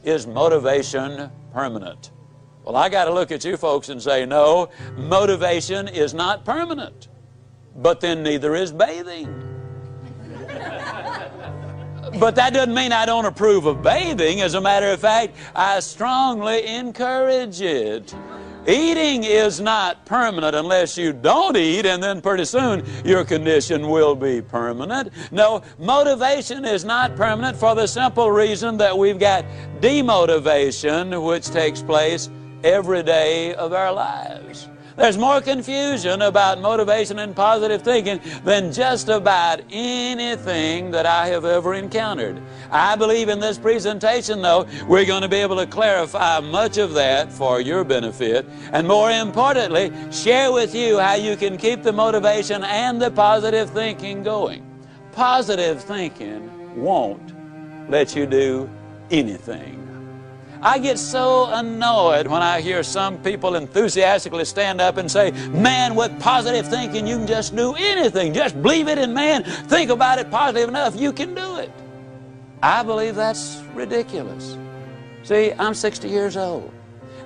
is motivation permanent? Well, I got to look at you folks and say, no, motivation is not permanent. But then neither is bathing. But that doesn't mean I don't approve of bathing. As a matter of fact, I strongly encourage it. Eating is not permanent unless you don't eat, and then pretty soon your condition will be permanent. No, motivation is not permanent for the simple reason that we've got demotivation, which takes place every day of our lives. There's more confusion about motivation and positive thinking than just about anything that I have ever encountered. I believe in this presentation, though, we're going to be able to clarify much of that for your benefit, and more importantly, share with you how you can keep the motivation and the positive thinking going. Positive thinking won't let you do anything. I get so annoyed when I hear some people enthusiastically stand up and say, man, with positive thinking you can just do anything. Just believe it, and man, think about it positive enough, you can do it. I believe that's ridiculous. See, I'm 60 years old.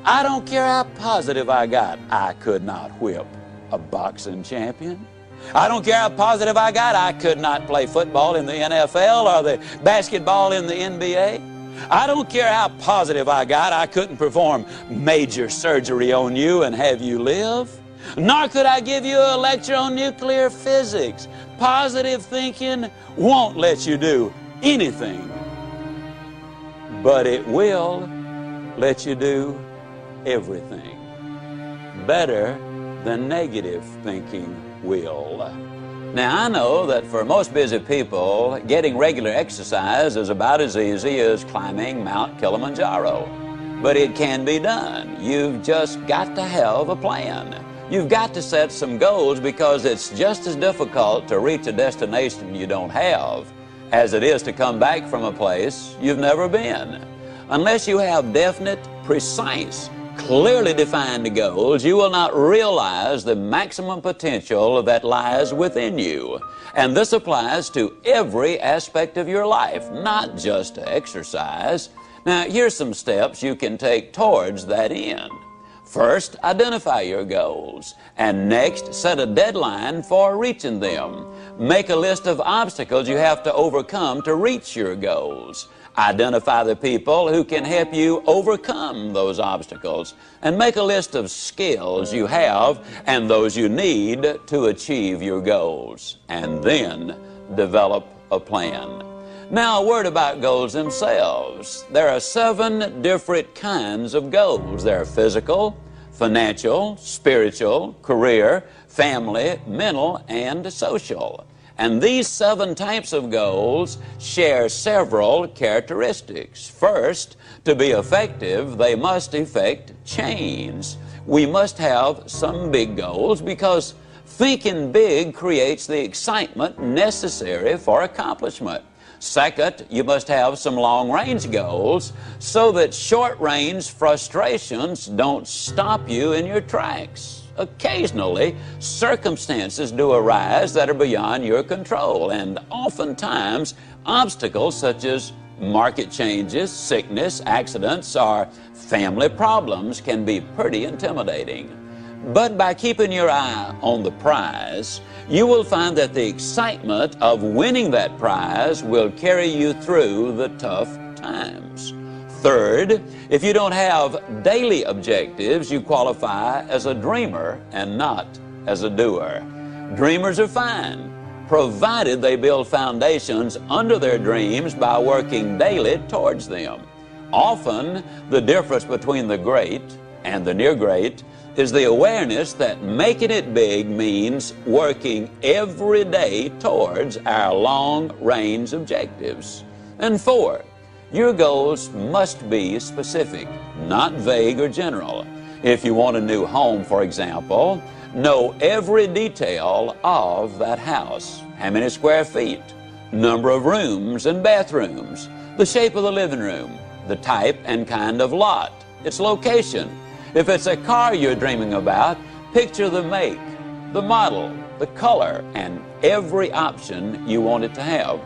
I don't care how positive I got. I could not whip a boxing champion. I don't care how positive I got. I could not play football in the NFL or the basketball in the NBA. I don't care how positive I got. I couldn't perform major surgery on you and have you live. Nor could I give you a lecture on nuclear physics. Positive thinking won't let you do anything, but it will let you do everything. Better than negative thinking will. Now, I know that for most busy people, getting regular exercise is about as easy as climbing Mount Kilimanjaro. But it can be done. You've just got to have a plan. You've got to set some goals, because it's just as difficult to reach a destination you don't have as it is to come back from a place you've never been. Unless you have definite, precise, clearly defined goals, you will not realize the maximum potential that lies within you. And this applies to every aspect of your life, not just to exercise. Now, here's some steps you can take towards that end. First, identify your goals, and next, set a deadline for reaching them. Make a list of obstacles you have to overcome to reach your goals. Identify the people who can help you overcome those obstacles, and make a list of skills you have and those you need to achieve your goals, and then develop a plan. Now, a word about goals themselves. There are 7 different kinds of goals. There are physical, financial, spiritual, career, family, mental, and social. And these 7 types of goals share several characteristics. First, to be effective, they must effect change. We must have some big goals, because thinking big creates the excitement necessary for accomplishment. Second, you must have some long-range goals so that short-range frustrations don't stop you in your tracks. Occasionally, circumstances do arise that are beyond your control, and oftentimes obstacles such as market changes, sickness, accidents, or family problems can be pretty intimidating. But by keeping your eye on the prize, you will find that the excitement of winning that prize will carry you through the tough times. Third, if you don't have daily objectives, you qualify as a dreamer and not as a doer. Dreamers are fine, provided they build foundations under their dreams by working daily towards them. Often, the difference between the great and the near great is the awareness that making it big means working every day towards our long-range objectives. And 4, your goals must be specific, not vague or general. If you want a new home, for example, know every detail of that house. How many square feet, number of rooms and bathrooms, the shape of the living room, the type and kind of lot, its location. If it's a car you're dreaming about, picture the make, the model, the color, and every option you want it to have.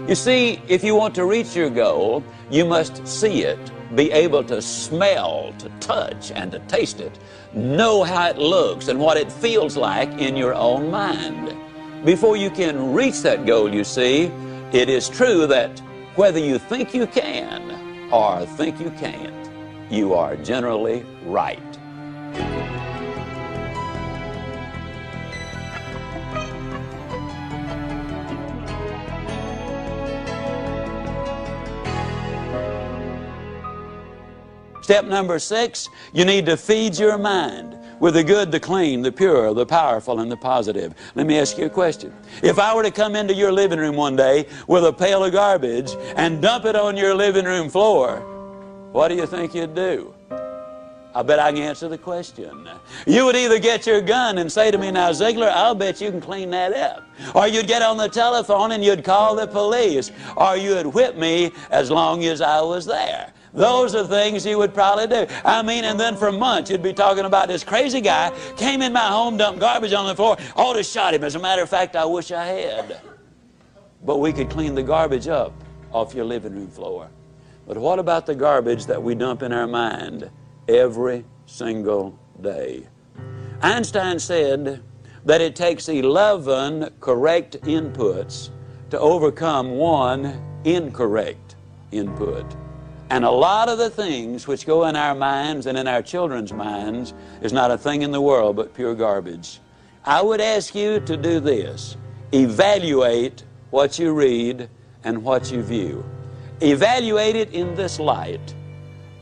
You see, if you want to reach your goal, you must see it, be able to smell, to touch, and to taste it. Know how it looks and what it feels like in your own mind. Before you can reach that goal, you see, it is true that whether you think you can or think you can't, you are generally right. Step number 6, you need to feed your mind with the good, the clean, the pure, the powerful, and the positive. Let me ask you a question. If I were to come into your living room one day with a pail of garbage and dump it on your living room floor, what do you think you'd do? I bet I can answer the question. You would either get your gun and say to me, now Ziegler, I'll bet you can clean that up. Or you'd get on the telephone and you'd call the police. Or you'd whip me as long as I was there. Those are things you would probably do. I mean, and then for months you'd be talking about this crazy guy came in my home, dumped garbage on the floor, ought to shot him. As a matter of fact, I wish I had. But we could clean the garbage up off your living room floor. But what about the garbage that we dump in our mind every single day? Einstein said that it takes 11 correct inputs to overcome one incorrect input. And a lot of the things which go in our minds and in our children's minds is not a thing in the world but pure garbage. I would ask you to do this. Evaluate what you read and what you view. Evaluate it in this light.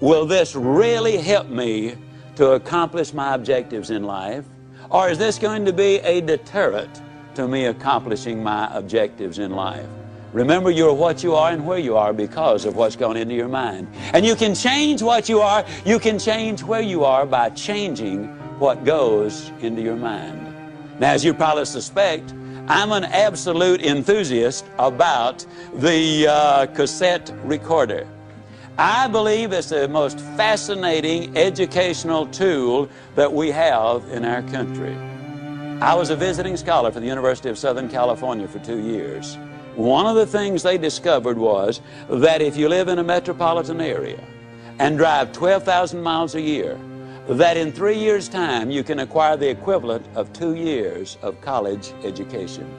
Will this really help me to accomplish my objectives in life? Or is this going to be a deterrent to me accomplishing my objectives in life? Remember, you're what you are and where you are because of what's gone into your mind. And you can change what you are, you can change where you are by changing what goes into your mind. Now, as you probably suspect, I'm an absolute enthusiast about the cassette recorder. I believe it's the most fascinating educational tool that we have in our country. I was a visiting scholar for the University of Southern California for 2 years. One of the things they discovered was that if you live in a metropolitan area and drive 12,000 miles a year, that in 3 years' time you can acquire the equivalent of 2 years of college education.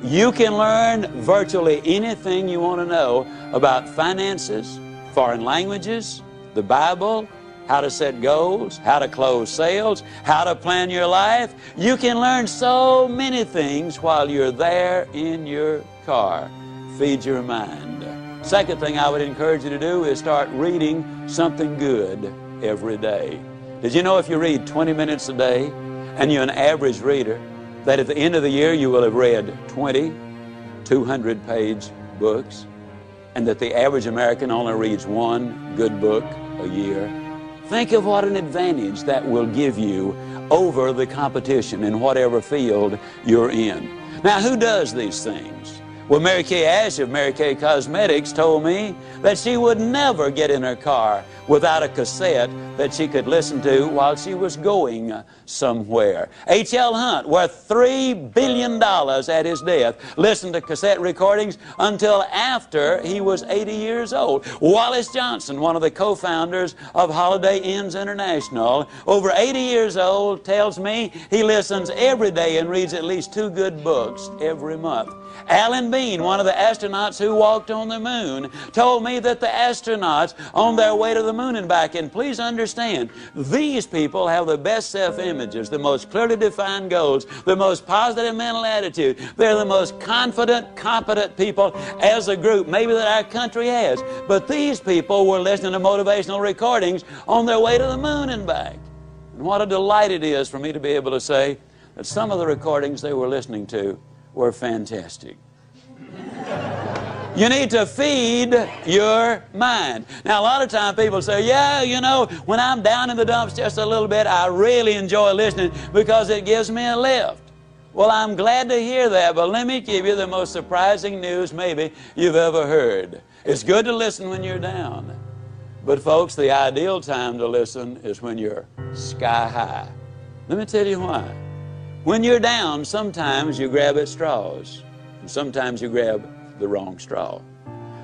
You can learn virtually anything you want to know about finances, foreign languages, the Bible, how to set goals, how to close sales, how to plan your life. You can learn so many things while you're there in your car. Feed your mind. Second thing I would encourage you to do is start reading something good every day. Did you know if you read 20 minutes a day and you're an average reader, that at the end of the year you will have read 20 200-page books, and that the average American only reads one good book a year? Think of what an advantage that will give you over the competition in whatever field you're in. Now, who does these things? Well, Mary Kay Ash of Mary Kay Cosmetics told me that she would never get in her car without a cassette that she could listen to while she was going somewhere. H.L. Hunt, worth $3 billion at his death, listened to cassette recordings until after he was 80 years old. Wallace Johnson, one of the co-founders of Holiday Inns International, over 80 years old, tells me he listens every day and reads at least 2 good books every month. Alan Bean, one of the astronauts who walked on the moon, told me that the astronauts on their way to the moon and back, and please understand, these people have the best self-images, the most clearly defined goals, the most positive mental attitude. They're the most confident, competent people as a group maybe that our country has. But these people were listening to motivational recordings on their way to the moon and back. And what a delight it is for me to be able to say that some of the recordings they were listening to were fantastic. You need to feed your mind. Now, a lot of times people say, yeah, you know, when I'm down in the dumps just a little bit, I really enjoy listening because it gives me a lift. Well, I'm glad to hear that, but let me give you the most surprising news maybe you've ever heard. It's good to listen when you're down. But folks, the ideal time to listen is when you're sky high. Let me tell you why. When you're down, sometimes you grab at straws, and sometimes you grab the wrong straw.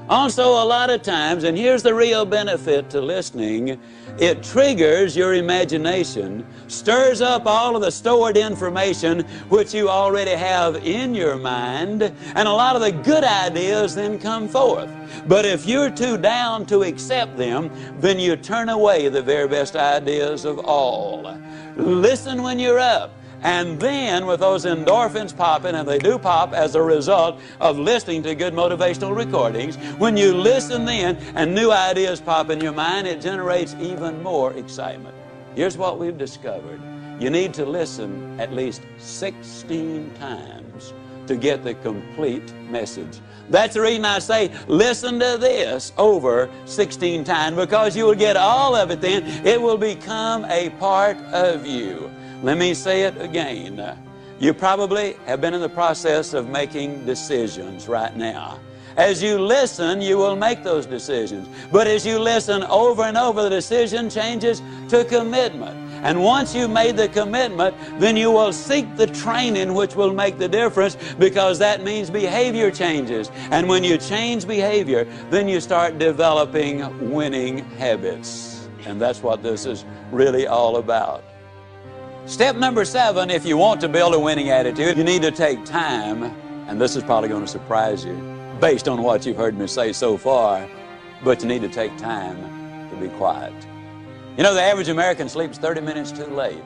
Also, a lot of times, and here's the real benefit to listening, it triggers your imagination, stirs up all of the stored information which you already have in your mind, and a lot of the good ideas then come forth. But if you're too down to accept them, then you turn away the very best ideas of all. Listen when you're up. And then with those endorphins popping, and they do pop as a result of listening to good motivational recordings, when you listen then and new ideas pop in your mind, it generates even more excitement. Here's what we've discovered. You need to listen at least 16 times to get the complete message. That's the reason I say listen to this over 16 times, because you will get all of it then. It will become a part of you. Let me say it again. You probably have been in the process of making decisions right now. As you listen, you will make those decisions. But as you listen over and over, the decision changes to commitment. And once you've made the commitment, then you will seek the training which will make the difference, because that means behavior changes. And when you change behavior, then you start developing winning habits. And that's what this is really all about. Step number 7, if you want to build a winning attitude, you need to take time, and this is probably going to surprise you based on what you've heard me say so far, but you need to take time to be quiet. You know, the average American sleeps 30 minutes too late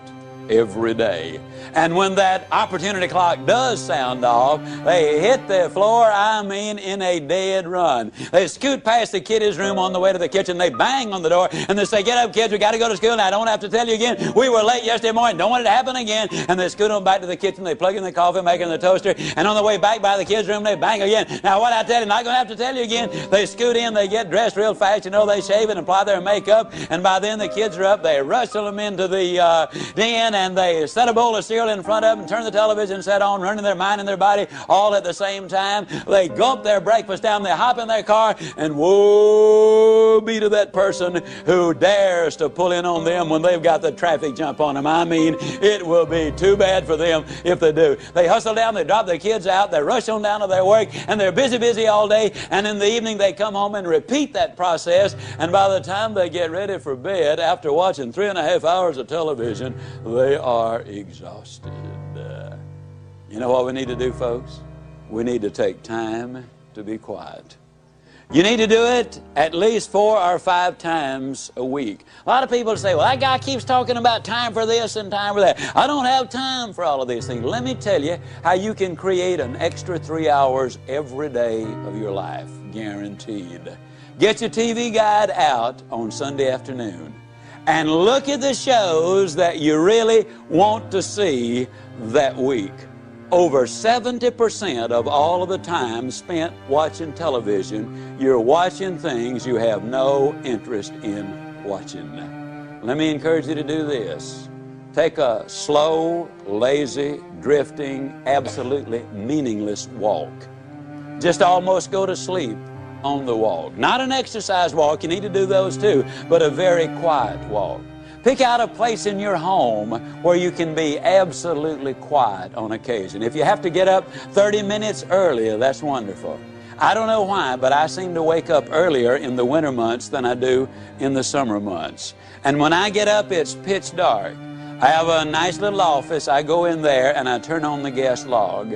every day. And when that opportunity clock does sound off, they hit the floor, I mean, in a dead run. They scoot past the kiddies' room on the way to the kitchen. They bang on the door, and they say, "Get up, kids, we got to go to school." And I don't have to tell you again, we were late yesterday morning. Don't want it to happen again. And they scoot on back to the kitchen. They plug in the coffee maker and the toaster. And on the way back by the kids' room, they bang again. Now, what I tell you, not going to have to tell you again. They scoot in, they get dressed real fast. You know, they shave and apply their makeup. And by then, the kids are up. They rustle them into the den, and they set a bowl of cereal in front of them, turn the television set on, running their mind and their body all at the same time. They gulp their breakfast down, they hop in their car, and woe be to that person who dares to pull in on them when they've got the traffic jump on them. I mean, it will be too bad for them if they do. They hustle down, they drop their kids out, they rush on down to their work, and they're busy all day, and in the evening they come home and repeat that process, and by the time they get ready for bed, after watching 3.5 hours of television, they are exhausted. You know what we need to do, folks? We need to take time to be quiet. You need to do it at least 4 or 5 times a week. A lot of people say, "Well, that guy keeps talking about time for this and time for that. I don't have time for all of these things." Let me tell you how you can create an extra 3 hours every day of your life, guaranteed. Get your TV guide out on Sunday afternoon and look at the shows that you really want to see that week. Over 70% of all of the time spent watching television, you're watching things you have no interest in watching. Let me encourage you to do this. Take a slow, lazy, drifting, absolutely meaningless walk. Just almost go to sleep on the walk. Not an exercise walk, you need to do those too, but a very quiet walk. Pick out a place in your home where you can be absolutely quiet on occasion. If you have to get up 30 minutes earlier, that's wonderful. I don't know why, but I seem to wake up earlier in the winter months than I do in the summer months. And when I get up, it's pitch dark. I have a nice little office. I go in there and I turn on the gas log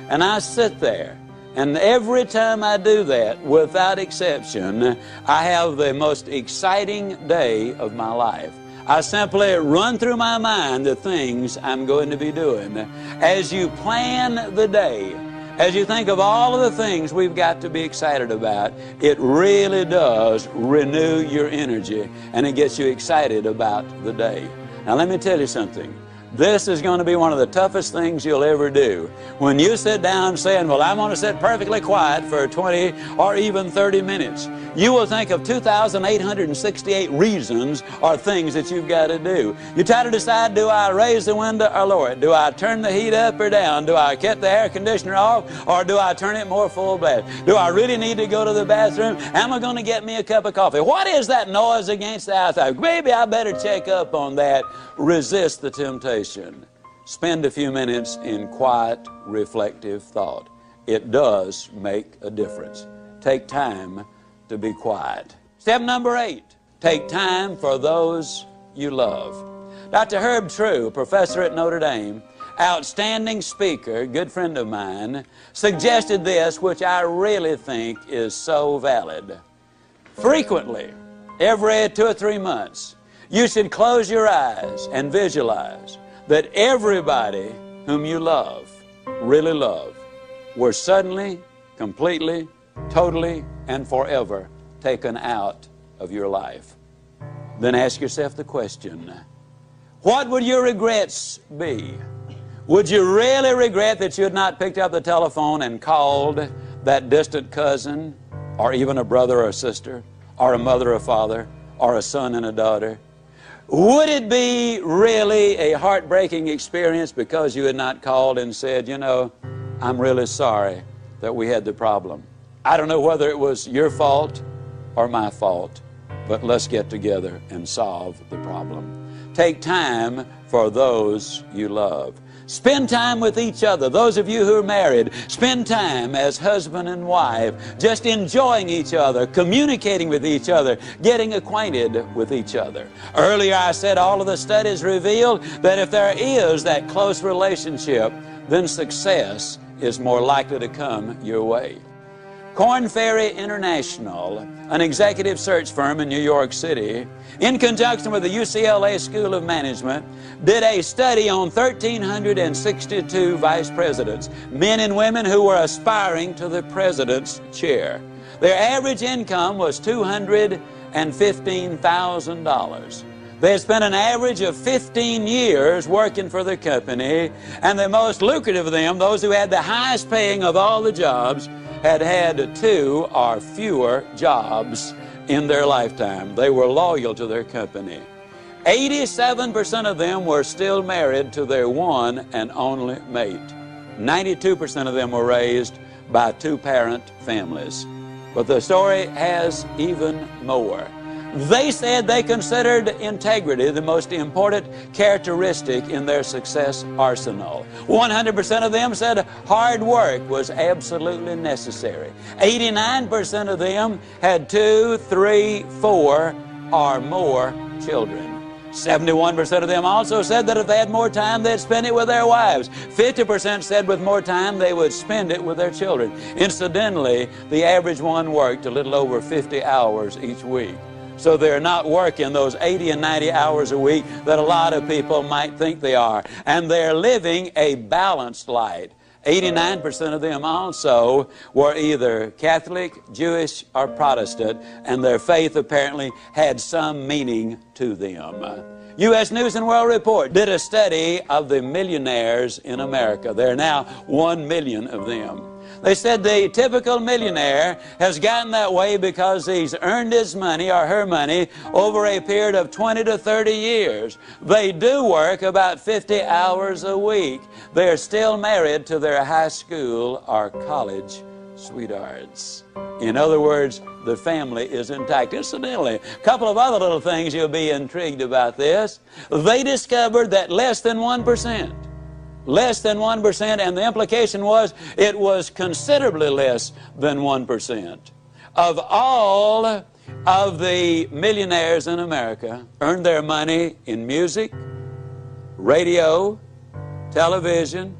and I sit there. And every time I do that, without exception, I have the most exciting day of my life. I simply run through my mind the things I'm going to be doing. As you plan the day, as you think of all of the things we've got to be excited about, it really does renew your energy and it gets you excited about the day. Now let me tell you something. This is going to be one of the toughest things you'll ever do. When you sit down saying, "Well, I'm going to sit perfectly quiet for 20 or even 30 minutes, you will think of 2,868 reasons or things that you've got to do. You try to decide, do I raise the window or lower it? Do I turn the heat up or down? Do I cut the air conditioner off or do I turn it more full blast? Do I really need to go to the bathroom? Am I going to get me a cup of coffee? What is that noise against the outside? Maybe I better check up on that." Resist the temptation. Spend a few minutes in quiet, reflective thought. it does make a difference. Take time to be quiet. Step number 8, take time for those you love. Dr. Herb True, professor at Notre Dame, outstanding speaker, good friend of mine, suggested this, which I really think is so valid. Frequently, every 2 or 3 months, you should close your eyes and visualize that everybody whom you love, really love, were suddenly, completely, totally, and forever taken out of your life. Then ask yourself the question, what would your regrets be? Would you really regret that you had not picked up the telephone and called that distant cousin, or even a brother or a sister, or a mother or father, or a son and a daughter? Would it be really a heartbreaking experience because you had not called and said, you know, I'm really sorry that we had the problem. I don't know whether it was your fault or my fault, but let's get together and solve the problem. Take time for those you love. Spend time with each other. Those of you who are married, spend time as husband and wife, just enjoying each other, communicating with each other, getting acquainted with each other. Earlier I said all of the studies revealed that if there is that close relationship, then success is more likely to come your way. Korn Ferry International, an executive search firm in New York City, in conjunction with the UCLA School of Management, did a study on 1,362 vice presidents, men and women who were aspiring to the president's chair. Their average income was $215,000. They had spent an average of 15 years working for the company, and the most lucrative of them, those who had the highest paying of all the jobs, had had 2 or fewer jobs in their lifetime. They were loyal to their company. 87% of them were still married to their one and only mate. 92% of them were raised by 2-parent families. But the story has even more. They said they considered integrity the most important characteristic in their success arsenal. 100% of them said hard work was absolutely necessary. 89% of them had 2, 3, 4, or more children. 71% of them also said that if they had more time, they'd spend it with their wives. 50% said with more time, they would spend it with their children. Incidentally, the average one worked a little over 50 hours each week. So they're not working those 80 and 90 hours a week that a lot of people might think they are. And they're living a balanced life. 89% of them also were either Catholic, Jewish, or Protestant, and their faith apparently had some meaning to them. U.S. News and World Report did a study of the millionaires in America. There are now 1 million of them. They said the typical millionaire has gotten that way because he's earned his money or her money over a period of 20 to 30 years. They do work about 50 hours a week. They're still married to their high school or college sweethearts. In other words, the family is intact. Incidentally, a couple of other little things you'll be intrigued about this. They discovered that less than 1%, and the implication was it was considerably less than 1%, of all of the millionaires in America earned their money in music, radio, television,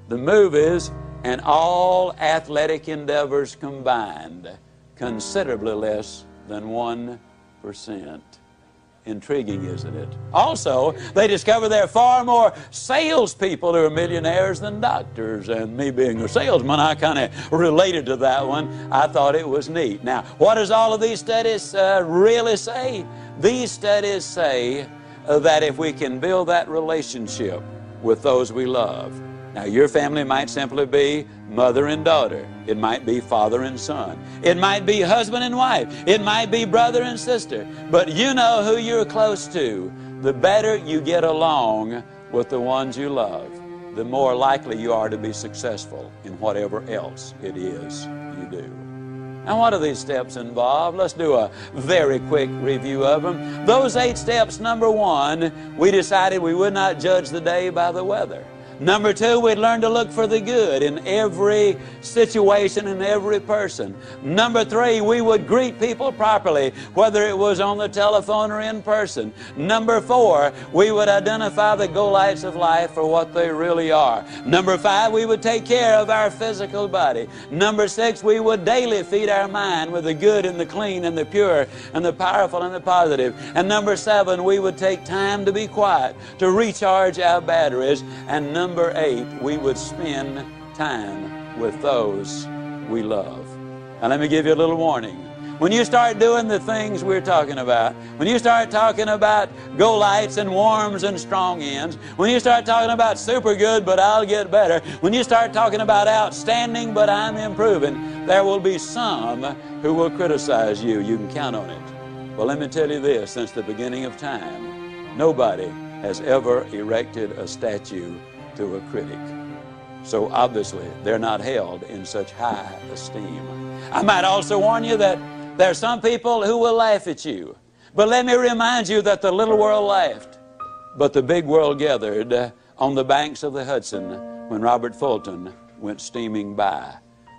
the movies, and all athletic endeavors combined. Considerably less than 1%. Intriguing, isn't it? Also, they discovered there are far more salespeople who are millionaires than doctors. And me being a salesman, I kind of related to that one. I thought it was neat. Now, what does all of these studies really say? These studies say that if we can build that relationship with those we love. Now, your family might simply be mother and daughter. It might be father and son. It might be husband and wife. It might be brother and sister. But you know who you're close to. The better you get along with the ones you love, the more likely you are to be successful in whatever else it is you do. Now, what do these steps involve? Let's do a very quick review of them. Those 8 steps, number 1, we decided we would not judge the day by the weather. Number two, we'd learn to look for the good in every situation and every person. Number three, we would greet people properly, whether it was on the telephone or in person. Number four, we would identify the go-lights of life for what they really are. Number five, we would take care of our physical body. Number six, we would daily feed our mind with the good and the clean and the pure and the powerful and the positive. And number seven, we would take time to be quiet, to recharge our batteries. And number eight, we would spend time with those we love. Now let me give you a little warning. When you start doing the things we're talking about, when you start talking about go-lights and warms and strong ends, when you start talking about super good but I'll get better, when you start talking about outstanding but I'm improving, there will be some who will criticize you. You can count on it. Well, let me tell you this, since the beginning of time, nobody has ever erected a statue to a critic. So obviously, they're not held in such high esteem. I might also warn you that there are some people who will laugh at you. But let me remind you that the little world laughed, but the big world gathered on the banks of the Hudson when Robert Fulton went steaming by.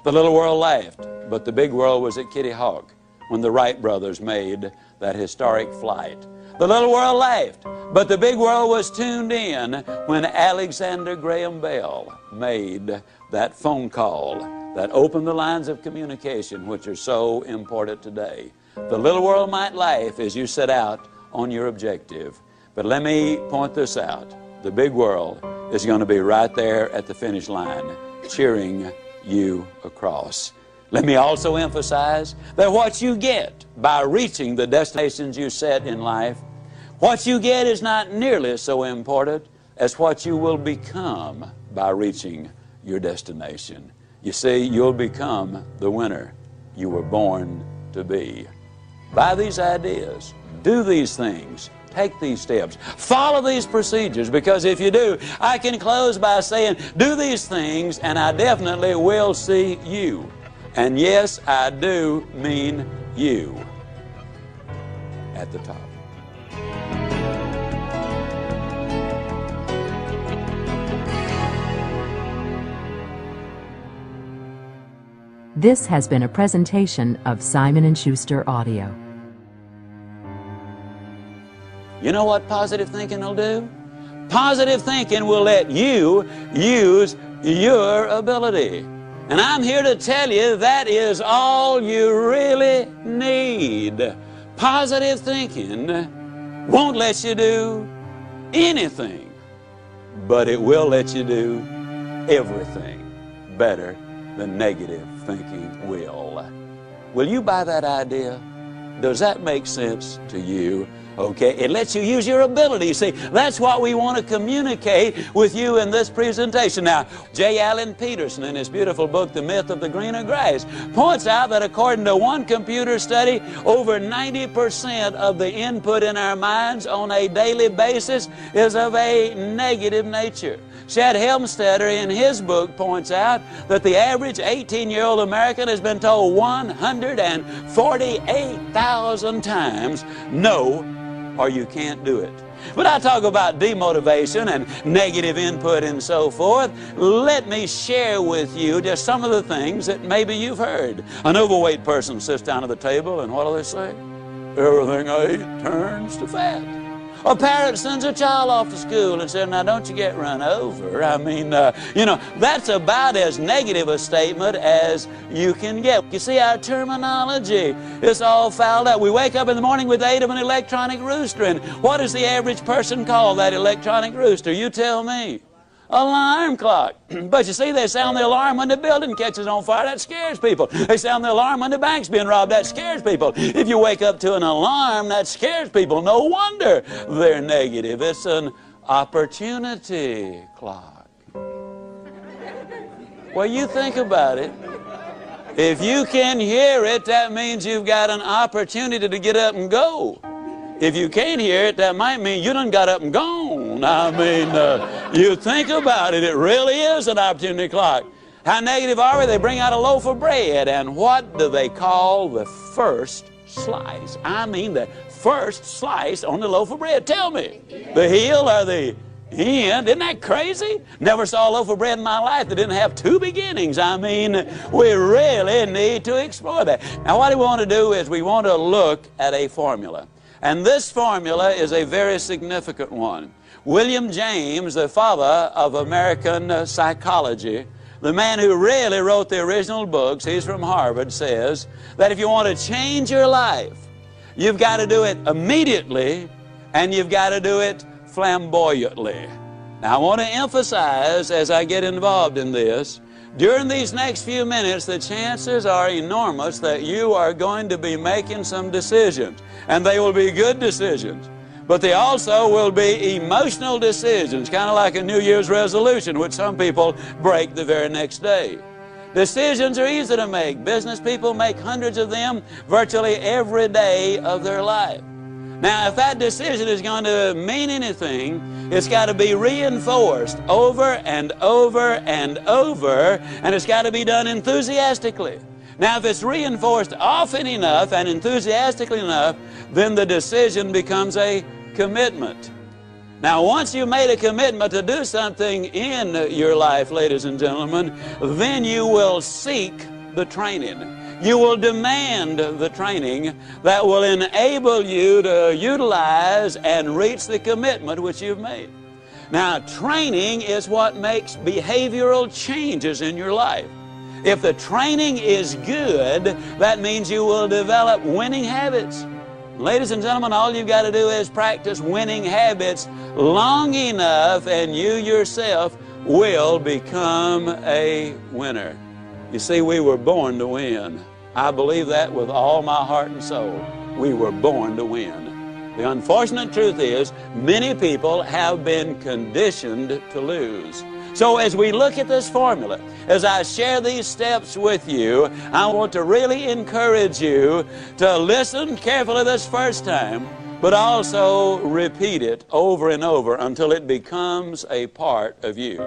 The little world laughed, but the big world was at Kitty Hawk when the Wright brothers made that historic flight. The little world laughed, but the big world was tuned in when Alexander Graham Bell made that phone call that opened the lines of communication which are so important today. The little world might laugh as you set out on your objective, but let me point this out. The big world is going to be right there at the finish line, cheering you across. Let me also emphasize that what you get by reaching the destinations you set in life, what you get is not nearly so important as what you will become by reaching your destination. You see, you'll become the winner you were born to be. Buy these ideas, do these things, take these steps, follow these procedures, because if you do, I can close by saying, do these things and I definitely will see you. And yes, I do mean you at the top. This has been a presentation of Simon & Schuster Audio. You know what positive thinking will do? Positive thinking will let you use your ability. And I'm here to tell you that is all you really need. Positive thinking won't let you do anything, but it will let you do everything better than negative thinking will. Will you buy that idea? Does that make sense to you? Okay, it lets you use your ability. See, that's what we want to communicate with you in this presentation. Now, J. Allen Peterson, in his beautiful book, The Myth of the Greener Grass, points out that according to one computer study, over 90% of the input in our minds on a daily basis is of a negative nature. Chad Helmstetter, in his book, points out that the average 18-year-old American has been told 148,000 times, no, or you can't do it. But I talk about demotivation and negative input and so forth. Let me share with you just some of the things that maybe you've heard. An overweight person sits down at the table and what do they say? Everything I eat turns to fat. A parent sends a child off to school and says, now don't you get run over. I mean, that's about as negative a statement as you can get. You see, our terminology is all fouled up. We wake up in the morning with the aid of an electronic rooster, and what does the average person call that electronic rooster? You tell me. Alarm clock. But you see, they sound the alarm when the building catches on fire. That scares people. They sound the alarm when the bank's being robbed. That scares people. If you wake up to an alarm, that scares people. No wonder they're negative. It's an opportunity clock. Well, you think about it. If you can hear it, that means you've got an opportunity to get up and go. If you can't hear it, that might mean you done got up and gone. I mean, you think about it, it really is an opportunity clock. How negative are we? They bring out a loaf of bread, and what do they call the first slice? I mean the first slice on the loaf of bread. Tell me, the heel or the end. Isn't that crazy? Never saw a loaf of bread in my life that didn't have two beginnings. I mean, we really need to explore that. Now, what we want to do is we want to look at a formula. And this formula is a very significant one. William James, the father of American psychology, the man who really wrote the original books, he's from Harvard, says that if you want to change your life, you've got to do it immediately and you've got to do it flamboyantly. Now, I want to emphasize as I get involved in this, during these next few minutes, the chances are enormous that you are going to be making some decisions, and they will be good decisions. But they also will be emotional decisions, kind of like a New Year's resolution, which some people break the very next day. Decisions are easy to make. Business people make hundreds of them virtually every day of their life. Now, if that decision is going to mean anything, it's got to be reinforced over and over and over, and it's got to be done enthusiastically. Now, if it's reinforced often enough and enthusiastically enough, then the decision becomes a commitment. Now, once you've made a commitment to do something in your life, ladies and gentlemen, then you will seek the training. You will demand the training that will enable you to utilize and reach the commitment which you've made. Now, training is what makes behavioral changes in your life. If the training is good, that means you will develop winning habits. Ladies and gentlemen, all you've got to do is practice winning habits long enough and you yourself will become a winner. You see, we were born to win. I believe that with all my heart and soul. We were born to win. The unfortunate truth is, many people have been conditioned to lose. So as we look at this formula, as I share these steps with you, I want to really encourage you to listen carefully this first time, but also repeat it over and over until it becomes a part of you.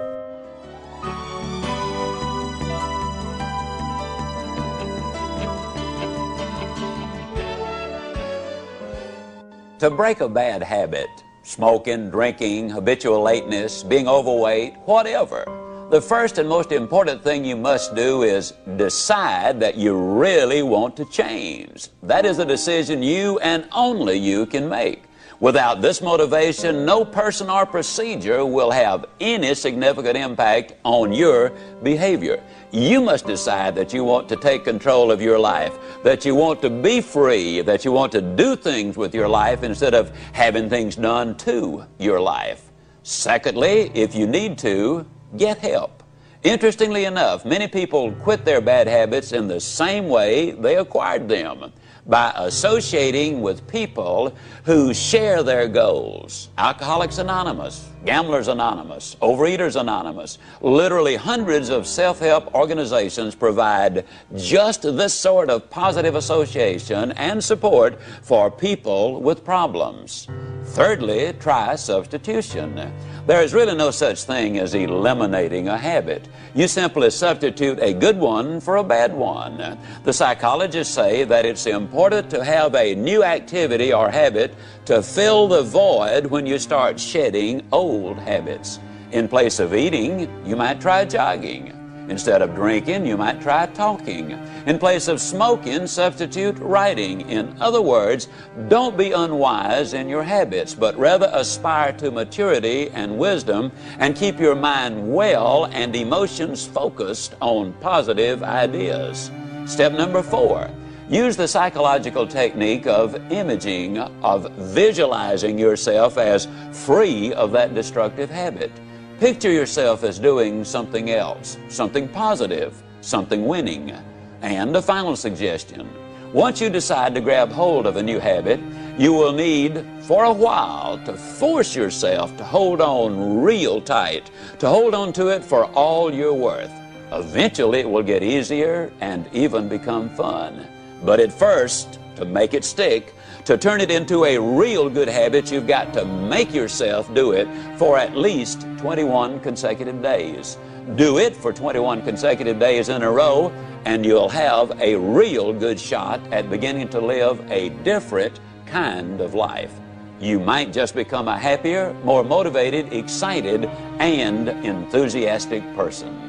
To break a bad habit, smoking, drinking, habitual lateness, being overweight, whatever, the first and most important thing you must do is decide that you really want to change. That is a decision you and only you can make. Without this motivation, no person or procedure will have any significant impact on your behavior. You must decide that you want to take control of your life, that you want to be free, that you want to do things with your life instead of having things done to your life. Secondly, if you need to, get help. Interestingly enough, many people quit their bad habits in the same way they acquired them, by associating with people who share their goals. Alcoholics Anonymous, Gamblers Anonymous, Overeaters Anonymous, literally hundreds of self-help organizations provide just this sort of positive association and support for people with problems. Thirdly, try substitution. There is really no such thing as eliminating a habit. You simply substitute a good one for a bad one. The psychologists say that it's important to have a new activity or habit to fill the void when you start shedding old habits. In place of eating, you might try jogging. Instead of drinking, you might try talking. In place of smoking, substitute writing. In other words, don't be unwise in your habits, but rather aspire to maturity and wisdom and keep your mind well and emotions focused on positive ideas. Step number 4, use the psychological technique of imaging, of visualizing yourself as free of that destructive habit. Picture yourself as doing something else, something positive, something winning. And a final suggestion. Once you decide to grab hold of a new habit, you will need, for a while, to force yourself to hold on real tight, to hold on to it for all you're worth. Eventually, it will get easier and even become fun. But at first, to make it stick, to turn it into a real good habit, you've got to make yourself do it for at least 21 consecutive days. Do it for 21 consecutive days in a row, and you'll have a real good shot at beginning to live a different kind of life. you might just become a happier, more motivated, excited, and enthusiastic person.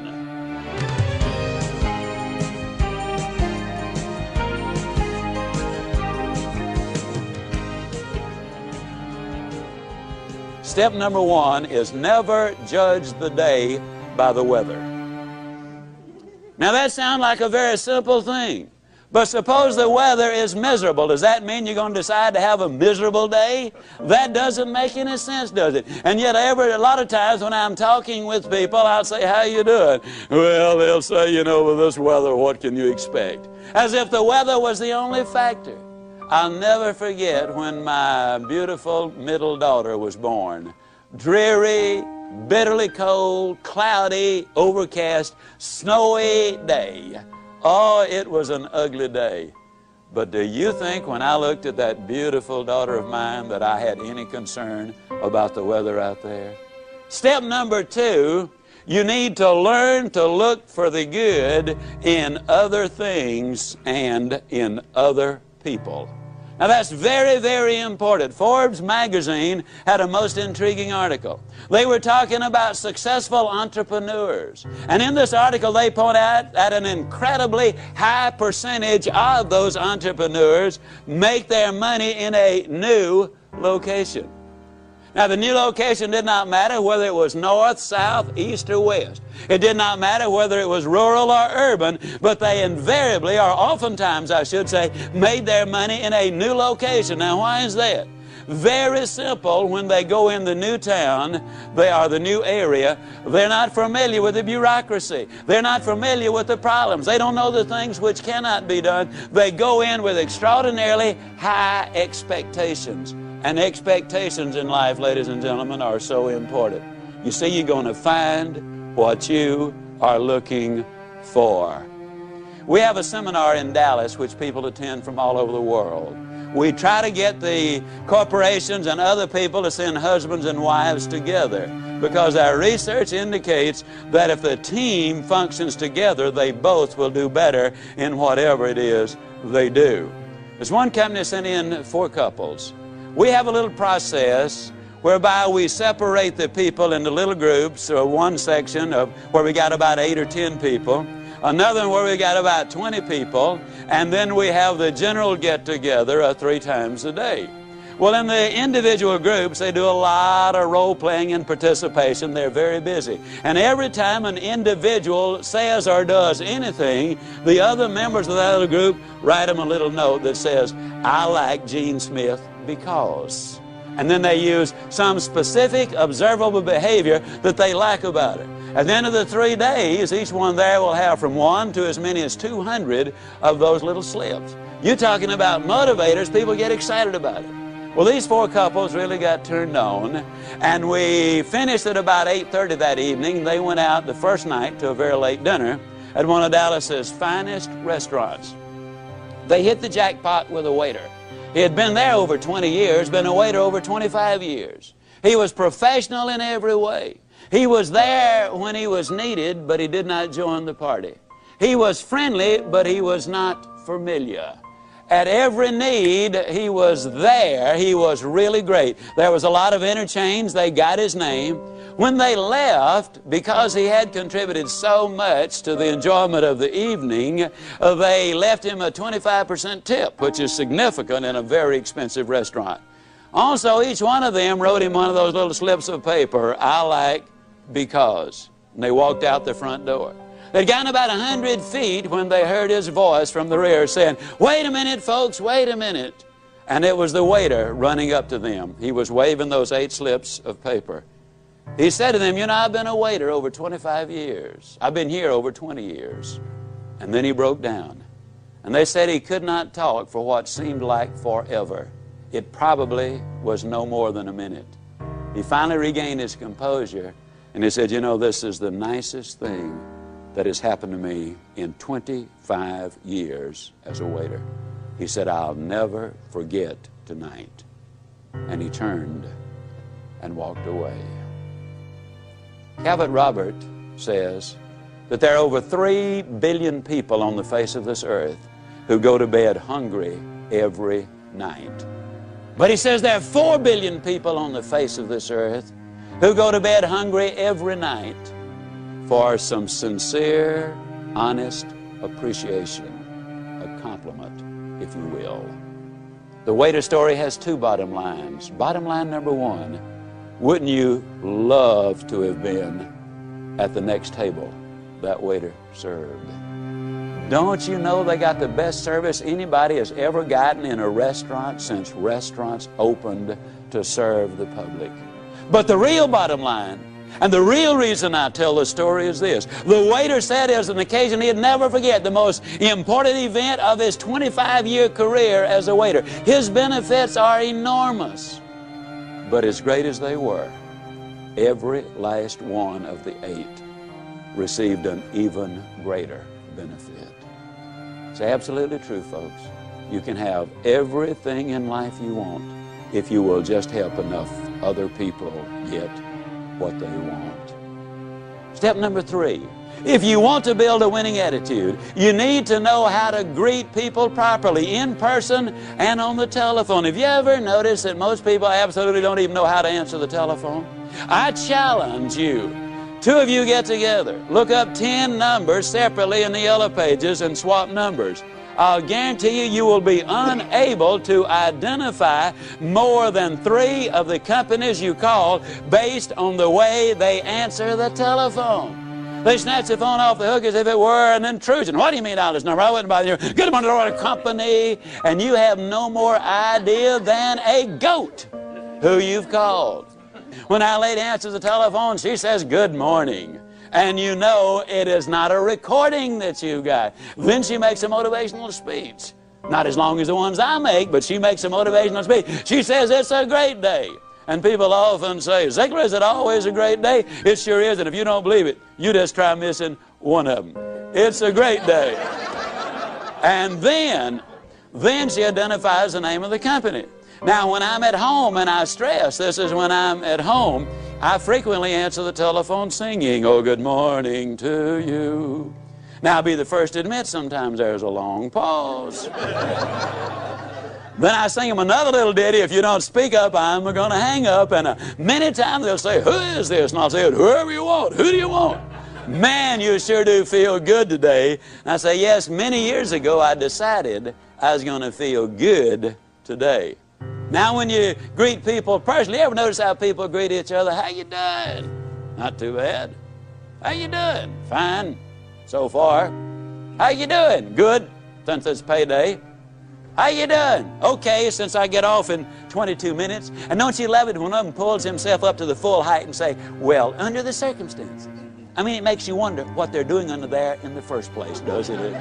Step number 1 is never judge the day by the weather. Now that sounds like a very simple thing, but suppose the weather is miserable. Does that mean you're going to decide to have a miserable day? That doesn't make any sense, does it? And yet a lot of times when I'm talking with people, I'll say, how you doing? Well, they'll say, you know, with this weather, what can you expect? As if the weather was the only factor. I'll never forget when my beautiful middle daughter was born. Dreary, bitterly cold, cloudy, overcast, snowy day. Oh, it was an ugly day. But do you think when I looked at that beautiful daughter of mine that I had any concern about the weather out there? Step number 2, you need to learn to look for the good in other things and in other people. Now that's very, very important. Forbes magazine had a most intriguing article. They were talking about successful entrepreneurs. And in this article they point out that an incredibly high percentage of those entrepreneurs make their money in a new location. Now, the new location did not matter whether it was north, south, east, or west. It did not matter whether it was rural or urban, but they invariably, or oftentimes I should say, made their money in a new location. Now, why is that? Very simple. When they go in the new town, the new area, they're not familiar with the bureaucracy. They're not familiar with the problems. They don't know the things which cannot be done. They go in with extraordinarily high expectations. And expectations in life, ladies and gentlemen, are so important. You see, you're going to find what you are looking for. We have a seminar in Dallas which people attend from all over the world. We try to get the corporations and other people to send husbands and wives together because our research indicates that if the team functions together, they both will do better in whatever it is they do. There's one company sent in 4 couples. We have a little process whereby we separate the people into little groups, or one section of where we got about 8 or 10 people, another one where we got about 20 people, and then we have the general get-together 3 times a day. Well, in the individual groups, they do a lot of role-playing and participation. They're very busy. And every time an individual says or does anything, the other members of that other group write them a little note that says, I like Gene Smith because. And then they use some specific observable behavior that they like about it. At the end of the 3 days, each one there will have from 1 to as many as 200 of those little slips. You're talking about motivators. People get excited about it. Well, these 4 couples really got turned on, and we finished at about 8:30 that evening. They went out the first night to a very late dinner at one of Dallas's finest restaurants. They hit the jackpot with a waiter. He had been there over 20 years, been a waiter over 25 years. He was professional in every way. He was there when he was needed, but he did not join the party. He was friendly, but he was not familiar. At every need, he was there. He was really great. There was a lot of interchange. They got his name. When they left, because he had contributed so much to the enjoyment of the evening, they left him a 25% tip, which is significant in a very expensive restaurant. Also, each one of them wrote him one of those little slips of paper, I like because. And they walked out the front door. They'd gotten about 100 feet when they heard his voice from the rear saying, wait a minute, folks, wait a minute. And it was the waiter running up to them. He was waving those 8 slips of paper. He said to them, you know, I've been a waiter over 25 years. I've been here over 20 years. And then he broke down. And they said he could not talk for what seemed like forever. It probably was no more than a minute. He finally regained his composure, and he said, you know, this is the nicest thing that has happened to me in 25 years as a waiter. He said, I'll never forget tonight. And he turned and walked away. Cabot Robert says that there are over 3 billion people on the face of this earth who go to bed hungry every night. But he says there are 4 billion people on the face of this earth who go to bed hungry every night for some sincere, honest appreciation, a compliment, if you will. The waiter story has 2 bottom lines. Bottom line number 1, wouldn't you love to have been at the next table that waiter served? Don't you know they got the best service anybody has ever gotten in a restaurant since restaurants opened to serve the public? But the real bottom line, and the real reason I tell the story is this. The waiter said it was an occasion he'd never forget, the most important event of his 25-year career as a waiter. His benefits are enormous. But as great as they were, every last one of the 8 received an even greater benefit. It's absolutely true, folks. You can have everything in life you want if you will just help enough other people get what they want. Step number 3. If you want to build a winning attitude, you need to know how to greet people properly, in person and on the telephone. Have you ever noticed that most people absolutely don't even know how to answer the telephone? I challenge you. 2 of you get together, look up 10 numbers separately in the yellow pages and swap numbers. I'll guarantee you, you will be unable to identify more than 3 of the companies you call based on the way they answer the telephone. They snatch the phone off the hook as if it were an intrusion. What do you mean, all this number? I wouldn't bother you. Good morning, Lord, company. And you have no more idea than a goat who you've called. When our lady answers the telephone, she says, good morning. And you know it is not a recording that you got. Then she makes a motivational speech. Not as long as the ones I make, but she makes a motivational speech. She says, it's a great day. And people often say, Ziegler, is it always a great day? It sure is, and if you don't believe it, you just try missing one of them. It's a great day. And then she identifies the name of the company. Now, when I'm at home, and I stress, this is when I'm at home, I frequently answer the telephone singing, oh, good morning to you. Now, I'll be the first to admit sometimes there's a long pause. Then I sing them another little ditty, if you don't speak up, I'm going to hang up. And many times they'll say, who is this? And I'll say, whoever you want. Who do you want? Man, you sure do feel good today. And I say, yes, many years ago I decided I was going to feel good today. Now, when you greet people personally, you ever notice how people greet each other? How you doing? Not too bad. How you doing? Fine, so far. How you doing? Good, since it's payday. How you doing? Okay, since I get off in 22 minutes. And don't you love it when one of them pulls himself up to the full height and say, well, under the circumstances. I mean, it makes you wonder what they're doing under there in the first place, doesn't it?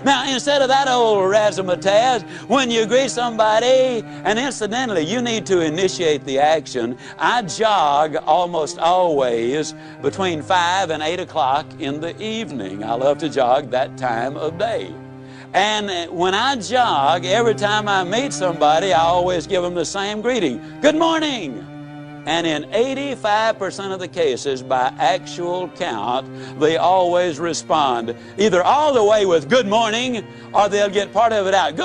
Now, instead of that old razzmatazz, when you greet somebody, and incidentally, you need to initiate the action. I jog almost always between 5 and 8 o'clock in the evening. I love to jog that time of day. And when I jog, every time I meet somebody, I always give them the same greeting. Good morning. And in 85% of the cases, by actual count, they always respond either all the way with good morning, or they'll get part of it out.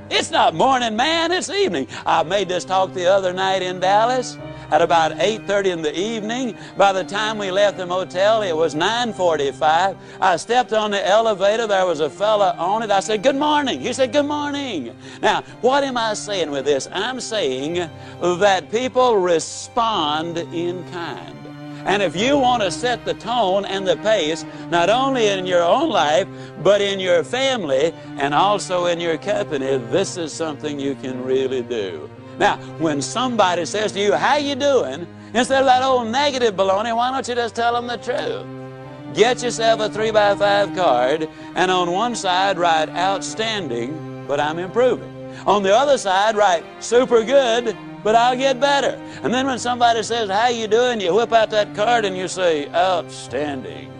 It's not morning, man, it's evening. I made this talk the other night in Dallas at about 8:30 in the evening. By the time we left the motel, it was 9:45. I stepped on the elevator. There was a fella on it. I said, good morning. He said, good morning. Now, what am I saying with this? I'm saying that people respond in kind. And if you want to set the tone and the pace, not only in your own life, but in your family and also in your company, this is something you can really do. Now, when somebody says to you, how you doing? Instead of that old negative baloney, why don't you just tell them the truth? Get yourself a 3x5 card, and on one side write outstanding, but I'm improving. On the other side write super good, but I'll get better. And then when somebody says, how you doing? You whip out that card and you say, outstanding,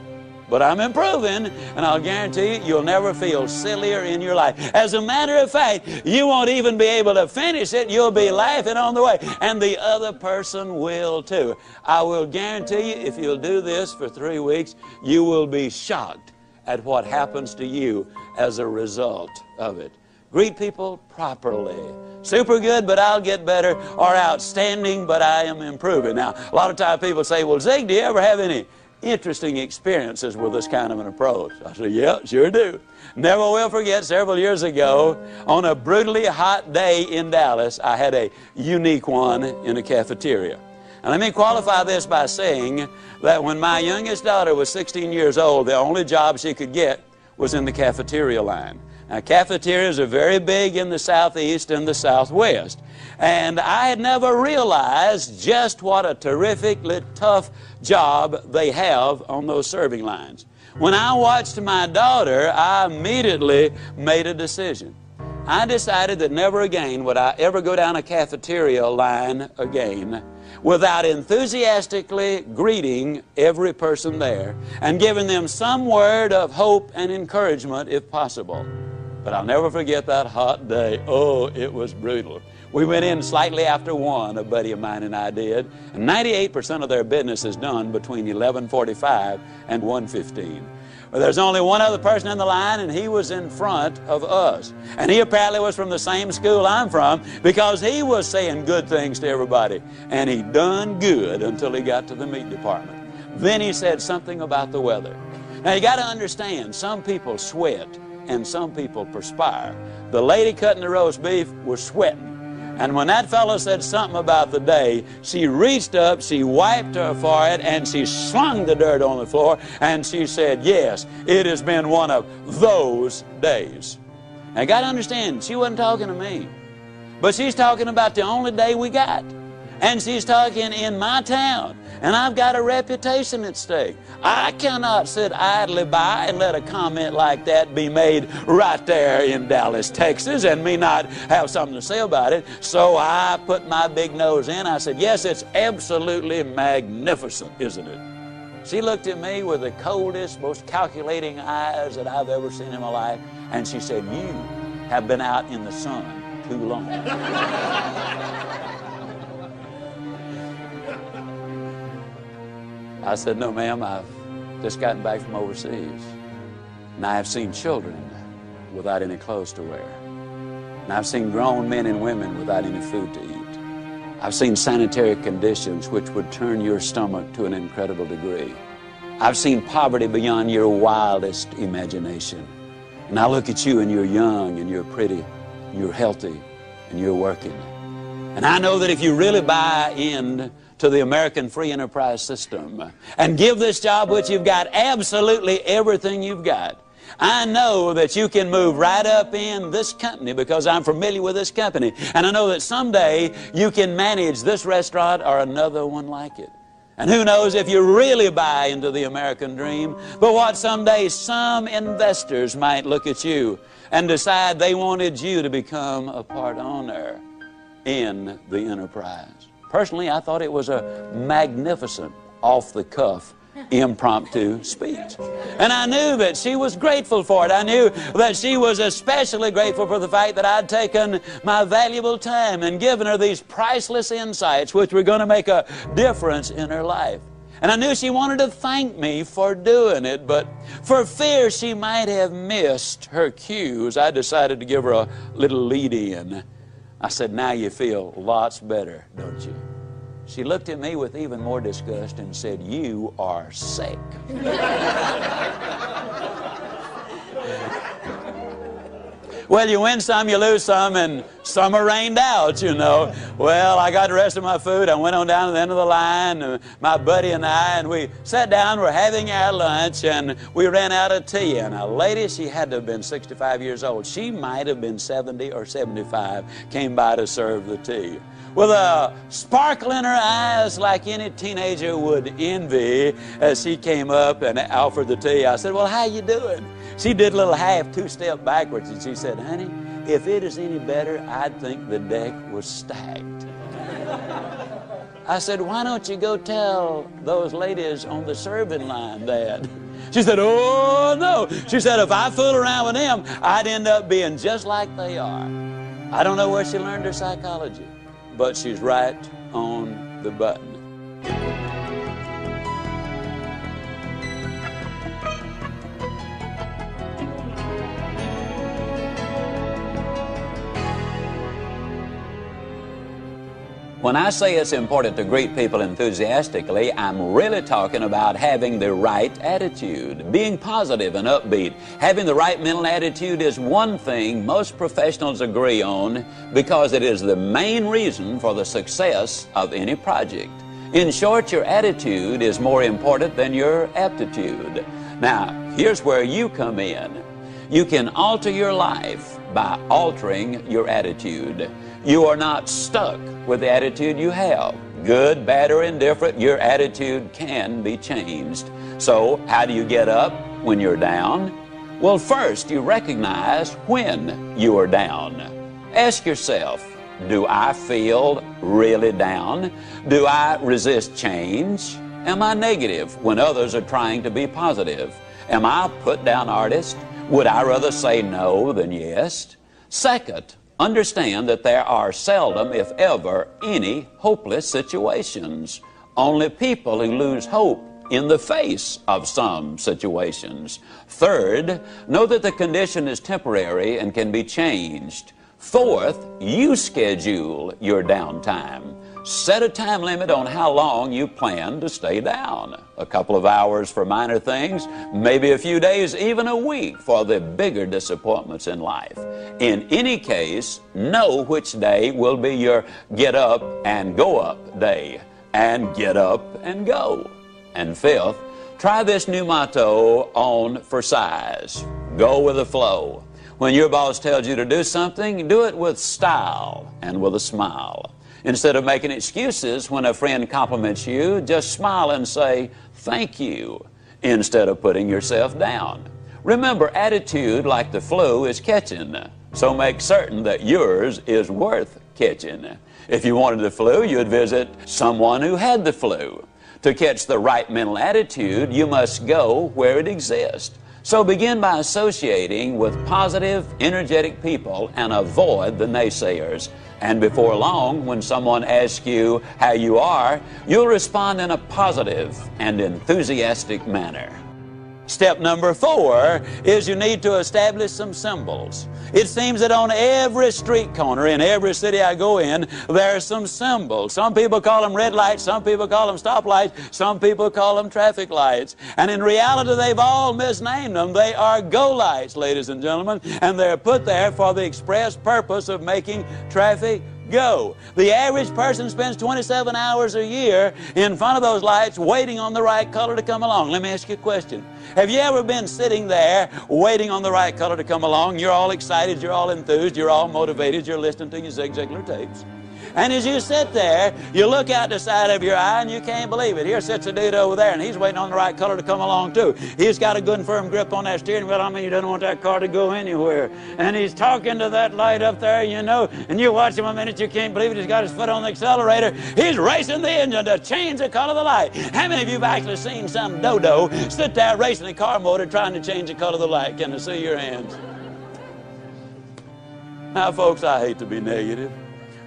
but I'm improving, and I'll guarantee you, you'll never feel sillier in your life. As a matter of fact, you won't even be able to finish it. You'll be laughing on the way, and the other person will too. I will guarantee you, if you'll do this for 3 weeks, you will be shocked at what happens to you as a result of it. Greet people properly. super good, but I'll get better, or outstanding, but I am improving. Now, a lot of times people say, well, Zig, do you ever have any interesting experiences with this kind of an approach? I said, yeah, sure do. Never will forget, several years ago, on a brutally hot day in Dallas, I had a unique one in a cafeteria. And let me qualify this by saying that when my youngest daughter was 16 years old, the only job she could get was in the cafeteria line. Now, cafeterias are very big in the Southeast and the Southwest. And I had never realized just what a terrifically tough job they have on those serving lines. When I watched my daughter, I immediately made a decision. I decided that never again would I ever go down a cafeteria line again without enthusiastically greeting every person there and giving them some word of hope and encouragement if possible. But I'll never forget that hot day. Oh, it was brutal. We went in slightly after 1, a buddy of mine and I did, and 98% of their business is done between 11:45 and 1:15. Well, there's only one other person in the line, and he was in front of us. And he apparently was from the same school I'm from, because he was saying good things to everybody. And he done good until he got to the meat department. Then he said something about the weather. Now, you got to understand, some people sweat and some people perspire. The lady cutting the roast beef was sweating. And when that fellow said something about the day, she reached up, she wiped her forehead, and she slung the dirt on the floor, and she said, yes, it has been one of those days. Now, you got to understand, she wasn't talking to me, but she's talking about the only day we got. And she's talking in my town, and I've got a reputation at stake. I cannot sit idly by and let a comment like that be made right there in Dallas, Texas, and me not have something to say about it. So I put my big nose in. I said, yes, it's absolutely magnificent, isn't it? She looked at me with the coldest, most calculating eyes that I've ever seen in my life, and she said, you have been out in the sun too long. I said, no, ma'am, I've just gotten back from overseas. And I have seen children without any clothes to wear. And I've seen grown men and women without any food to eat. I've seen sanitary conditions which would turn your stomach to an incredible degree. I've seen poverty beyond your wildest imagination. And I look at you, and you're young, and you're pretty, and you're healthy, and you're working. And I know that if you really buy in to the American free enterprise system and give this job which you've got absolutely everything you've got, I know that you can move right up in this company because I'm familiar with this company. And I know that someday you can manage this restaurant or another one like it. And who knows if you really buy into the American dream, but what someday some investors might look at you and decide they wanted you to become a part owner in the enterprise. Personally, I thought it was a magnificent, off-the-cuff, impromptu speech. And I knew that she was grateful for it. I knew that she was especially grateful for the fact that I'd taken my valuable time and given her these priceless insights which were going to make a difference in her life. And I knew she wanted to thank me for doing it, but for fear she might have missed her cues, I decided to give her a little lead-in. I said, now you feel lots better, don't you? She looked at me with even more disgust and said, you are sick. Well, you win some, you lose some, and some are rained out, you know. Well, I got the rest of my food. I went on down to the end of the line, my buddy and I, and we sat down, we're having our lunch, and we ran out of tea. And a lady, she had to have been 65 years old. She might have been 70 or 75, came by to serve the tea. With a sparkle in her eyes like any teenager would envy, as she came up and offered the tea. I said, well, how you doing? She did a little two-step backwards, and she said, honey, if it is any better, I'd think the deck was stacked. I said, why don't you go tell those ladies on the serving line that? She said, oh, no. She said, if I fool around with them, I'd end up being just like they are. I don't know where she learned her psychology, but she's right on the button. When I say it's important to greet people enthusiastically, I'm really talking about having the right attitude, being positive and upbeat. Having the right mental attitude is one thing most professionals agree on because it is the main reason for the success of any project. In short, your attitude is more important than your aptitude. Now, here's where you come in. You can alter your life by altering your attitude. You are not stuck with the attitude you have. Good, bad, or indifferent, your attitude can be changed. So, how do you get up when you're down? Well, first, you recognize when you are down. Ask yourself, do I feel really down? Do I resist change? Am I negative when others are trying to be positive? Am I a put-down artist? Would I rather say no than yes? Second, understand that there are seldom, if ever, any hopeless situations. Only people who lose hope in the face of some situations. Third, know that the condition is temporary and can be changed. Fourth, you schedule your downtime. Set a time limit on how long you plan to stay down. A couple of hours for minor things, maybe a few days, even a week for the bigger disappointments in life. In any case, know which day will be your get up and go up day, and get up and go. And fifth, try this new motto on for size. Go with the flow. When your boss tells you to do something, do it with style and with a smile. Instead of making excuses when a friend compliments you, just smile and say, thank you, instead of putting yourself down. Remember, attitude, like the flu, is catching, so make certain that yours is worth catching. If you wanted the flu, you'd visit someone who had the flu. To catch the right mental attitude, you must go where it exists. So begin by associating with positive, energetic people and avoid the naysayers. And before long, when someone asks you how you are, you'll respond in a positive and enthusiastic manner. Step number 4 is you need to establish some symbols. It seems that on every street corner in every city I go in, there are some symbols. Some people call them red lights, some people call them stoplights, some people call them traffic lights. And in reality, they've all misnamed them. They are go lights, ladies and gentlemen, and they're put there for the express purpose of making traffic go. The average person spends 27 hours a year in front of those lights waiting on the right color to come along. Let me ask you a question. Have you ever been sitting there waiting on the right color to come along? You're all excited, you're all enthused, you're all motivated, you're listening to your Zig Ziglar tapes. And as you sit there, you look out the side of your eye and you can't believe it. Here sits a dude over there and he's waiting on the right color to come along too. He's got a good and firm grip on that steering wheel. I mean, he doesn't want that car to go anywhere. And he's talking to that light up there, you know, and you watch him a minute, you can't believe it. He's got his foot on the accelerator. He's racing the engine to change the color of the light. How many of you have actually seen some dodo sit there racing a car motor trying to change the color of the light? Can I see your hands? Now, folks, I hate to be negative.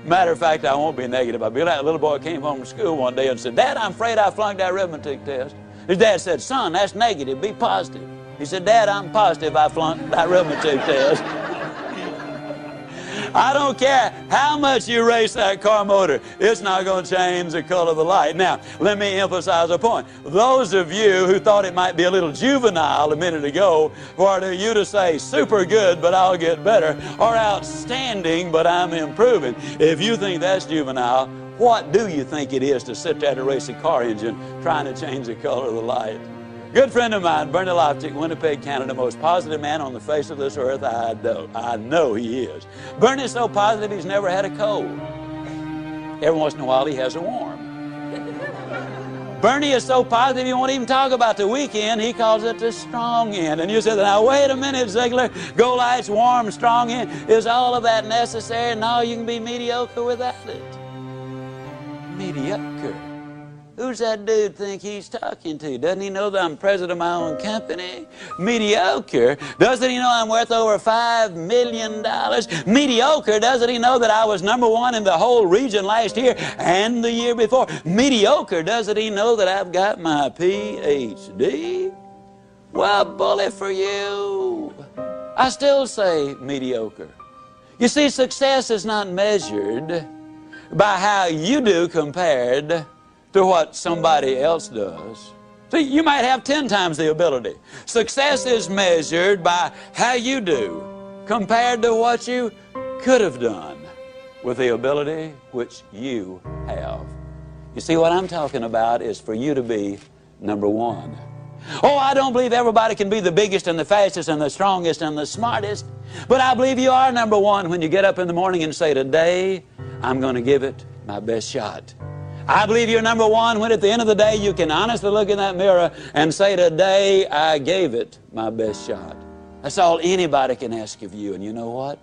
Matter of fact, I won't be negative. I'll be like a little boy came home from school one day and said, Dad, I'm afraid I flunked that arithmetic test. His dad said, son, that's negative. Be positive. He said, Dad, I'm positive I flunked that arithmetic test. I don't care how much you race that car motor, it's not going to change the color of the light. Now, let me emphasize a point. Those of you who thought it might be a little juvenile a minute ago for you to say super good, but I'll get better, or outstanding, but I'm improving. If you think that's juvenile, what do you think it is to sit there to race a car engine trying to change the color of the light? Good friend of mine, Bernie Loftic, Winnipeg, Canada, most positive man on the face of this earth. I know he is. Bernie's so positive he's never had a cold. Every once in a while he has a warm. Bernie is so positive he won't even talk about the weekend. He calls it the strong end. And you said, now wait a minute, Ziegler. Go lights, warm, strong end. Is all of that necessary? No, you can be mediocre without it. Mediocre. Who's that dude think he's talking to? Doesn't he know that I'm president of my own company? Mediocre. Doesn't he know I'm worth over $5 million? Mediocre. Doesn't he know that I was #1 in the whole region last year and the year before? Mediocre. Doesn't he know that I've got my PhD? Well, bully for you. I still say mediocre. You see, success is not measured by how you do compared to what somebody else does. See, you might have 10 times the ability. Success is measured by how you do compared to what you could have done with the ability which you have. You see, what I'm talking about is for you to be number one. Oh, I don't believe everybody can be the biggest and the fastest and the strongest and the smartest, but I believe you are number one when you get up in the morning and say, today, I'm going to give it my best shot. I believe you're number one when at the end of the day you can honestly look in that mirror and say, today I gave it my best shot. That's all anybody can ask of you. And you know what?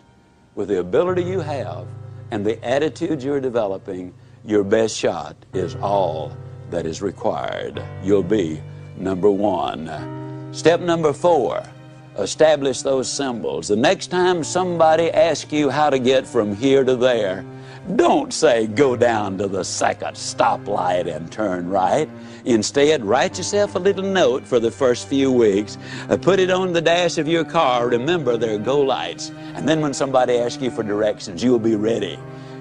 With the ability you have and the attitude you're developing, your best shot is all that is required. You'll be number one. Step number 4, establish those symbols. The next time somebody asks you how to get from here to there, don't say, go down to the second stoplight and turn right. Instead, write yourself a little note for the first few weeks. Put it on the dash of your car. Remember, there are go lights. And then when somebody asks you for directions, you'll be ready.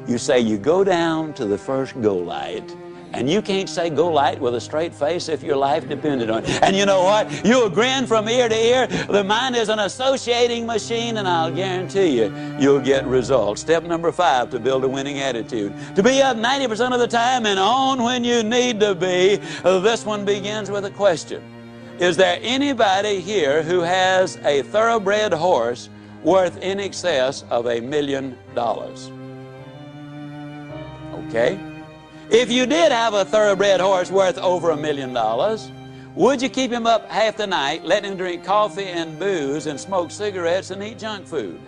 You say, you go down to the first go light. And you can't say go light with a straight face if your life depended on it. And you know what? You'll grin from ear to ear. The mind is an associating machine, and I'll guarantee you, you'll get results. Step number 5, to build a winning attitude. To be up 90% of the time and on when you need to be. This one begins with a question. Is there anybody here who has a thoroughbred horse worth in excess of $1 million? Okay? If you did have a thoroughbred horse worth over $1 million, would you keep him up half the night, let him drink coffee and booze and smoke cigarettes and eat junk food?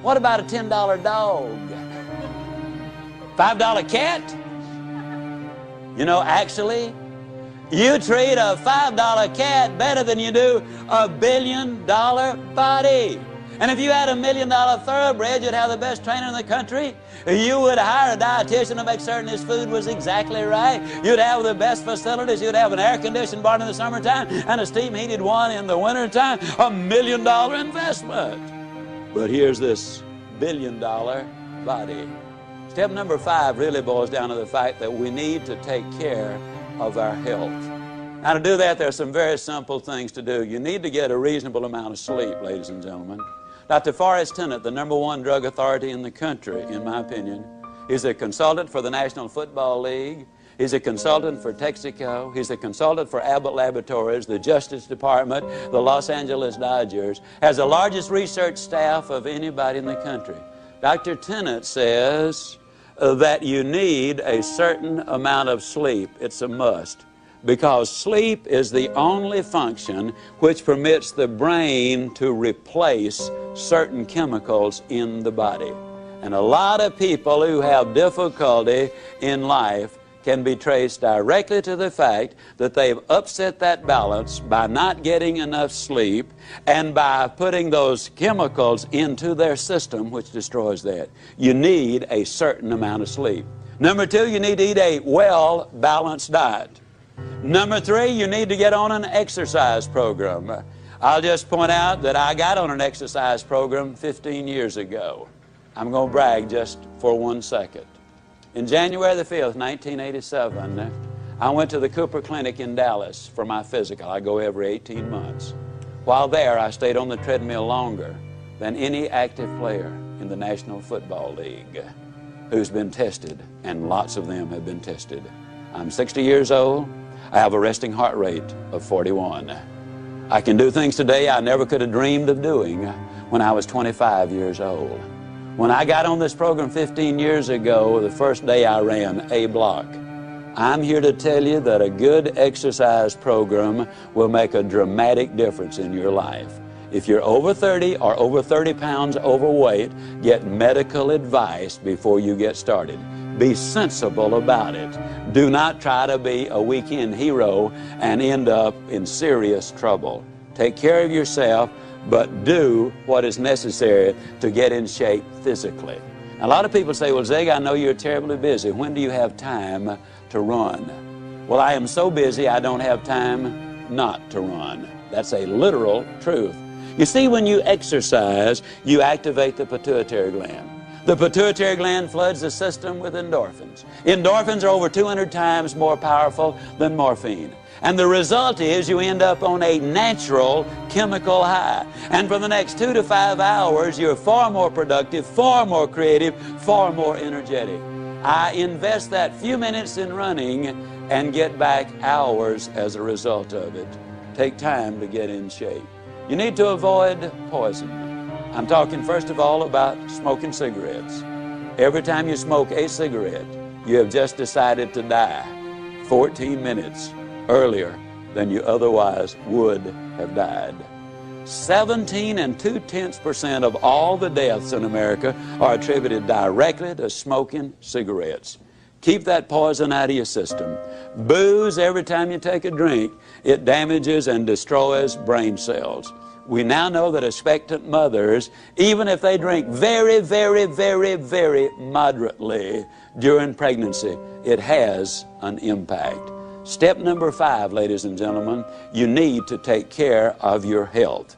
What about a $10 dog? $5 cat? You know, actually, you treat a $5 cat better than you do a $1 billion body. And if you had a $1 million thoroughbred, you'd have the best trainer in the country. You would hire a dietitian to make certain his food was exactly right. You'd have the best facilities. You'd have an air-conditioned barn in the summertime and a steam-heated one in the wintertime. $1 million investment. But here's this $1 billion body. Step number 5 really boils down to the fact that we need to take care of our health. Now, to do that, there are some very simple things to do. You need to get a reasonable amount of sleep, ladies and gentlemen. Dr. Forrest Tennant, the #1 drug authority in the country, in my opinion, is a consultant for the National Football League. He's a consultant for Texaco. He's a consultant for Abbott Laboratories, the Justice Department, the Los Angeles Dodgers. Has the largest research staff of anybody in the country. Dr. Tennant says that you need a certain amount of sleep. It's a must. Because sleep is the only function which permits the brain to replace certain chemicals in the body. And a lot of people who have difficulty in life can be traced directly to the fact that they've upset that balance by not getting enough sleep and by putting those chemicals into their system, which destroys that. You need a certain amount of sleep. Number 2, you need to eat a well-balanced diet. Number 3, you need to get on an exercise program. I'll just point out that I got on an exercise program 15 years ago. I'm going to brag just for 1 second. In January the 5th, 1987, I went to the Cooper Clinic in Dallas for my physical. I go every 18 months. While there, I stayed on the treadmill longer than any active player in the National Football League who's been tested, and lots of them have been tested. I'm 60 years old. I have a resting heart rate of 41. I can do things today I never could have dreamed of doing when I was 25 years old. When I got on this program 15 years ago, the first day I ran a block. I'm here to tell you that a good exercise program will make a dramatic difference in your life. If you're over 30 or over 30 pounds overweight, get medical advice before you get started. Be sensible about it. Do not try to be a weekend hero and end up in serious trouble. Take care of yourself, but do what is necessary to get in shape physically. A lot of people say, well, Zig, I know you're terribly busy. When do you have time to run? Well, I am so busy I don't have time not to run. That's a literal truth. You see, when you exercise, you activate the pituitary gland. The pituitary gland floods the system with endorphins. Endorphins are over 200 times more powerful than morphine. And the result is you end up on a natural chemical high. And for the next 2 to 5 hours, you're far more productive, far more creative, far more energetic. I invest that few minutes in running and get back hours as a result of it. Take time to get in shape. You need to avoid poison. I'm talking first of all about smoking cigarettes. Every time you smoke a cigarette, you have just decided to die 14 minutes earlier than you otherwise would have died. 17.2% of all the deaths in America are attributed directly to smoking cigarettes. Keep that poison out of your system. Booze, every time you take a drink, it damages and destroys brain cells. We now know that expectant mothers, even if they drink very, very, very, very moderately during pregnancy, it has an impact. Step number 5, ladies and gentlemen, you need to take care of your health.